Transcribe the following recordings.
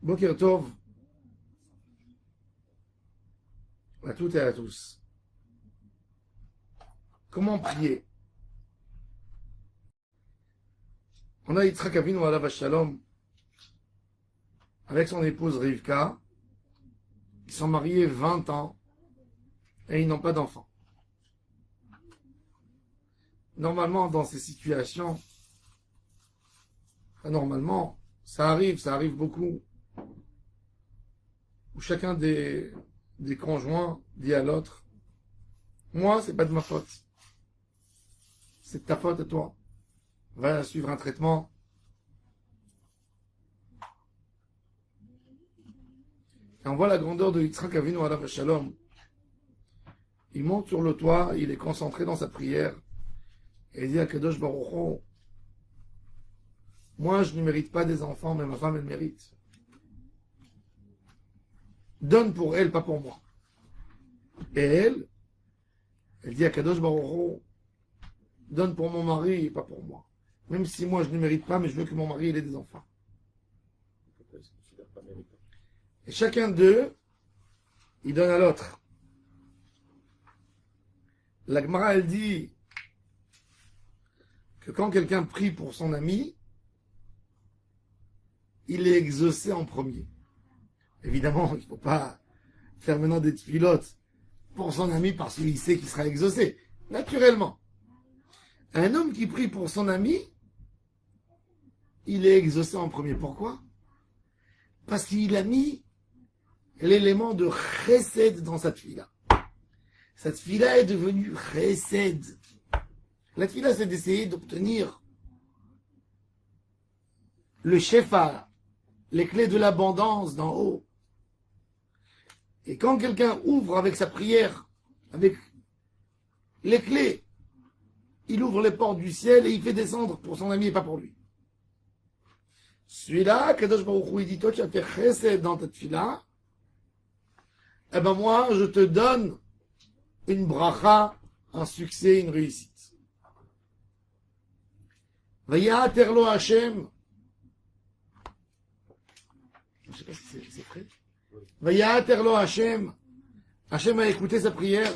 Boker Tov à toutes et à tous. Comment prier? On a Yitzhak Avinu alav shalom avec son épouse Rivka. Ils sont mariés 20 ans et ils n'ont pas d'enfants. Normalement, dans ces situations, normalement, ça arrive beaucoup, où chacun des conjoints dit à l'autre, moi, c'est pas de ma faute. C'est de ta faute à toi. Va suivre un traitement. Et on voit la grandeur de Yitzhak Avinu alav shalom. Il monte sur le toit, il est concentré dans sa prière, et il dit à Kadosh Baruch Hu, moi je ne mérite pas des enfants, mais ma femme elle mérite. Donne pour elle, pas pour moi. Et elle dit à Kadosh Baruch Hu, donne pour mon mari, pas pour moi. Même si moi je ne mérite pas, mais je veux que mon mari ait des enfants. Et chacun d'eux, il donne à l'autre. La Gemara, elle dit que quand quelqu'un prie pour son ami, il est exaucé en premier. Évidemment, il ne faut pas faire maintenant des pilotes pour son ami parce qu'il sait qu'il sera exaucé. Naturellement. Un homme qui prie pour son ami, il est exaucé en premier. Pourquoi? Parce qu'il a mis l'élément de chesed dans sa tfila. Sa tfila est devenue chesed. La tfila, c'est d'essayer d'obtenir le shefa, les clés de l'abondance d'en haut. Et quand quelqu'un ouvre avec sa prière, avec les clés, il ouvre les portes du ciel et il fait descendre pour son ami et pas pour lui. Celui-là, Kadosh Baruch Hu, il dit, toi tu as fait chesed dans ta tfila, eh ben moi je te donne une bracha, un succès, une réussite. Vayater lo Hashem. Je sais pas si c'est prêt. Vayater lo Hashem. Hashem a écouté sa prière.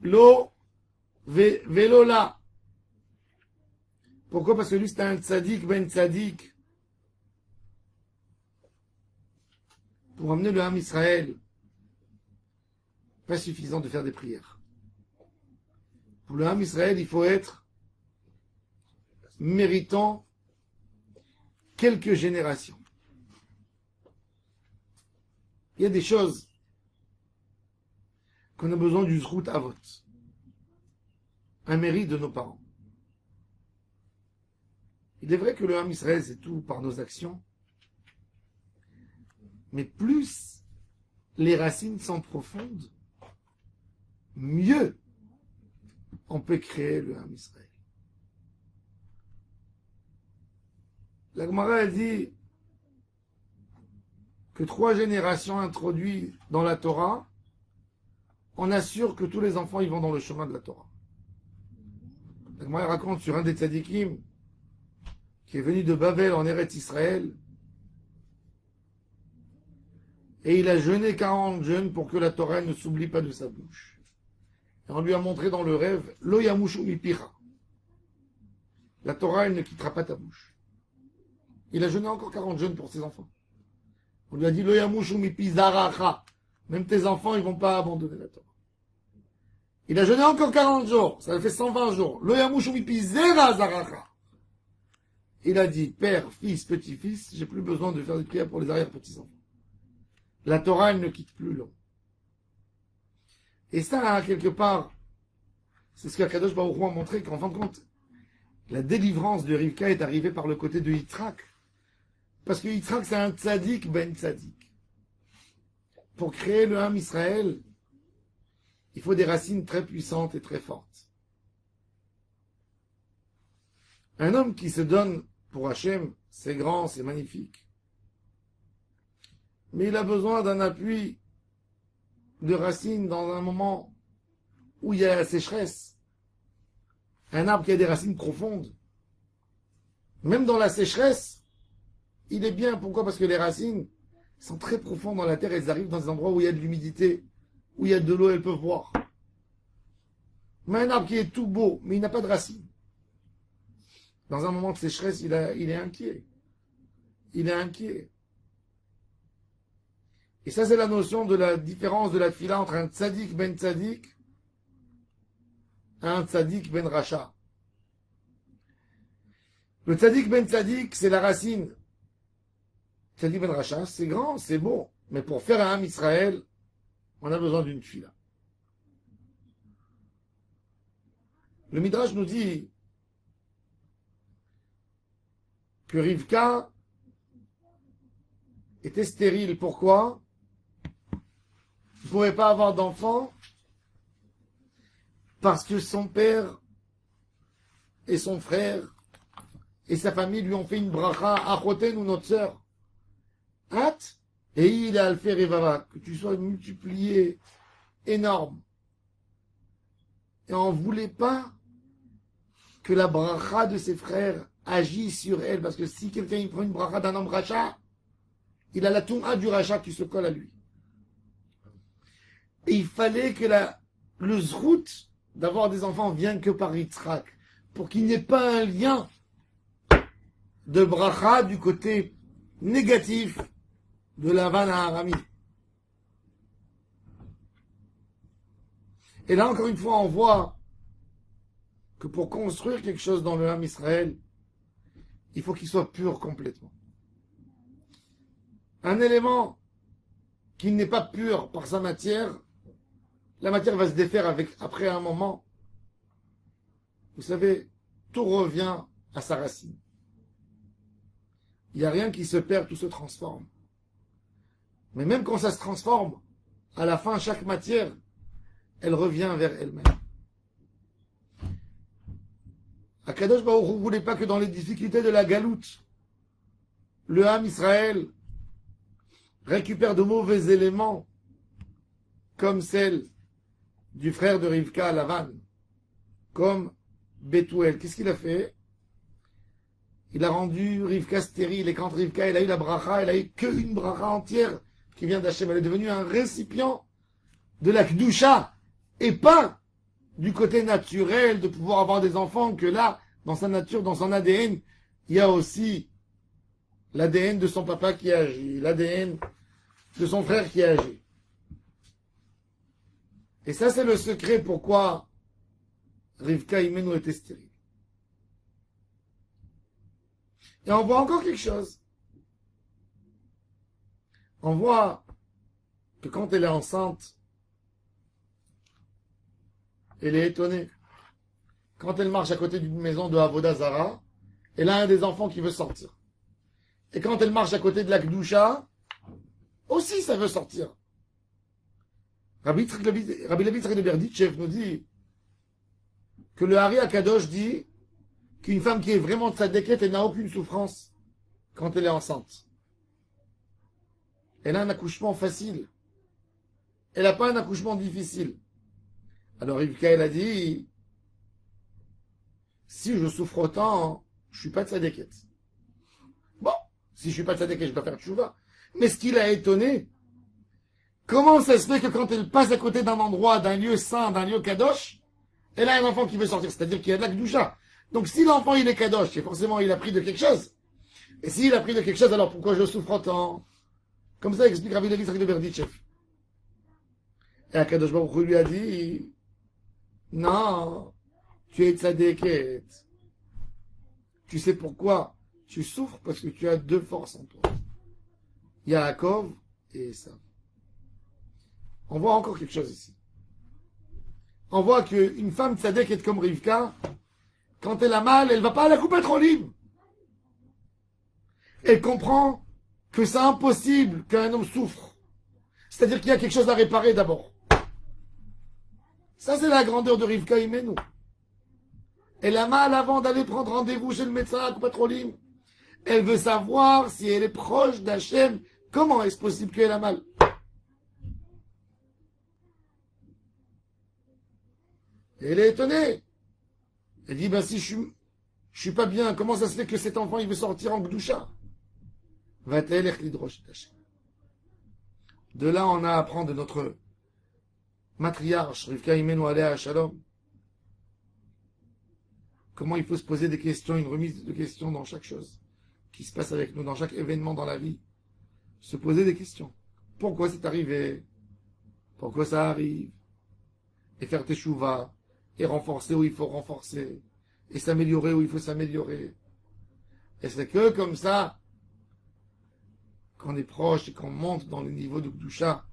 Lo velo la. Pourquoi? Parce que lui c'était un tzaddik ben tzaddik. Pour amener le Ham Israël. Pas suffisant de faire des prières. Pour le Ham Israël, il faut être méritant quelques générations. Il y a des choses qu'on a besoin du zrout avot, un mérite de nos parents. Il est vrai que le Ham Israël, c'est tout par nos actions, mais plus les racines sont profondes, mieux on peut créer le Ham Israël. La Gemara a dit que 3 générations introduites dans la Torah, on assure que tous les enfants ils vont dans le chemin de la Torah. La Gemara raconte sur un des tzadikim qui est venu de Babel en Eretz Israël et il a jeûné 40 jeûnes pour que la Torah ne s'oublie pas de sa bouche. Et on lui a montré dans le rêve, Lo yamushu mipira. La Torah, elle ne quittera pas ta bouche. Il a jeûné encore 40 jeûnes pour ses enfants. On lui a dit, Lo yamushu mipizaracha. Même tes enfants, ils ne vont pas abandonner la Torah. Il a jeûné encore 40 jours. Ça fait 120 jours. Lo yamushu mipizera zaracha. Il a dit, père, fils, petit-fils, j'ai plus besoin de faire des prières pour les arrière-petits-enfants. La Torah, elle ne quitte plus l'homme. Et ça, quelque part, c'est ce qu'Akadosh Baruch Hu a montré, qu'en fin de compte, la délivrance de Rivka est arrivée par le côté de Yitzhak. Parce que Yitzhak, c'est un tzaddik ben tzaddik. Pour créer le Ham Israël, il faut des racines très puissantes et très fortes. Un homme qui se donne pour Hachem, c'est grand, c'est magnifique. Mais il a besoin d'un appui de racines dans un moment où il y a la sécheresse. Un arbre qui a des racines profondes, même dans la sécheresse, il est bien. Pourquoi? Parce que les racines sont très profondes dans la terre. Elles arrivent dans des endroits où il y a de l'humidité, où il y a de l'eau, elles peuvent boire. Mais un arbre qui est tout beau, mais il n'a pas de racines. Dans un moment de sécheresse, il est inquiet. Il est inquiet. Et ça, c'est la notion de la différence de la tfila entre un tzaddik ben tzaddik et un tzaddik ben racha. Le tzaddik ben tzaddik, c'est la racine. Tzaddik ben racha, c'est grand, c'est beau. Mais pour faire un Am Israël, on a besoin d'une tfila. Le Midrash nous dit que Rivka était stérile. Pourquoi? Il ne pouvait pas avoir d'enfant parce que son père et son frère et sa famille lui ont fait une bracha à Choten ou notre sœur. Hâte, et il a alfé revava, que tu sois multiplié énorme. Et on ne voulait pas que la bracha de ses frères agisse sur elle, parce que si quelqu'un il prend une bracha d'un homme racha, il a la touma du racha qui se colle à lui. Et il fallait que le zrout d'avoir des enfants vienne que par Yitzhak, pour qu'il n'y ait pas un lien de bracha du côté négatif de Lavan à Arami. Et là, encore une fois, on voit que pour construire quelque chose dans le Ham Israël, il faut qu'il soit pur complètement. Un élément qui n'est pas pur par sa matière, la matière va se défaire après un moment. Vous savez, tout revient à sa racine. Il n'y a rien qui se perd, tout se transforme. Mais même quand ça se transforme, à la fin, chaque matière, elle revient vers elle-même. Akadosh Baruch Hu ne voulait pas que dans les difficultés de la galoute, le Ham Israël récupère de mauvais éléments, comme celle du frère de Rivka, Lavan, comme Bethuel. Qu'est-ce qu'il a fait? Il a rendu Rivka stérile, et quand Rivka elle a eu la bracha, elle a eu qu'une bracha entière qui vient d'Hachem. Elle est devenue un récipient de la Kdusha, et pas du côté naturel de pouvoir avoir des enfants, que là, dans sa nature, dans son ADN, il y a aussi l'ADN de son papa qui agit, l'ADN de son frère qui agit. Et ça, c'est le secret pourquoi Rivka Imenu était stérile. Et on voit encore quelque chose. On voit que quand elle est enceinte, elle est étonnée. Quand elle marche à côté d'une maison de Avodah Zara, elle a un des enfants qui veut sortir. Et quand elle marche à côté de la Kdusha, aussi ça veut sortir. Rabbi Levi Tzaddik de Berditchev nous dit que le Hari Akadosh dit qu'une femme qui est vraiment tzadéket, elle n'a aucune souffrance quand elle est enceinte. Elle a un accouchement facile. Elle n'a pas un accouchement difficile. Alors Rivka, elle a dit, si je souffre autant, je suis pas tzadéket. Bon, si je suis pas tzadéket, je dois faire tchouva. Mais ce qui l'a étonné, comment ça se fait que quand elle passe à côté d'un endroit, d'un lieu saint, d'un lieu kadosh, elle a un enfant qui veut sortir, c'est-à-dire qu'il y a de la kdusha. Donc si l'enfant il est kadosh, c'est forcément il a pris de quelque chose. Et s'il a pris de quelque chose, alors pourquoi je souffre autant? Comme ça explique Rabbi Levi Tzaddik de Berditchev. Et Akadosh Baruch Hu lui a dit, non, tu es tzadéket. Tu sais pourquoi? Tu souffres parce que tu as deux forces en toi. Yaakov et Esav. On voit encore quelque chose ici. On voit qu'une femme tzadéket comme Rivka, quand elle a mal, elle ne va pas à la couper trop libre. Elle comprend que c'est impossible qu'un homme souffre. C'est-à-dire qu'il y a quelque chose à réparer d'abord. Ça, c'est la grandeur de Rivka Imenu. Elle a mal avant d'aller prendre rendez-vous chez le médecin à Coupatrolim. Elle veut savoir si elle est proche d'Hachem. Comment est-ce possible qu'elle a mal? Elle est étonnée. Elle dit, ben si je suis pas bien, comment ça se fait que cet enfant il veut sortir en Gdusha? De là, on a à apprendre de notre matriarche, Rivka Imenu Alea Shalom, comment il faut se poser des questions, une remise de questions dans chaque chose qui se passe avec nous, dans chaque événement dans la vie. Se poser des questions. Pourquoi c'est arrivé? Pourquoi ça arrive? Et faire teshuva, et renforcer où il faut renforcer, et s'améliorer où il faut s'améliorer. Et c'est que comme ça qu'on est proche et qu'on monte dans le niveau de Kedusha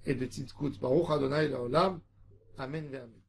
et de Tzidkut. Baruch Adonai Laolam. Amen ve Amen.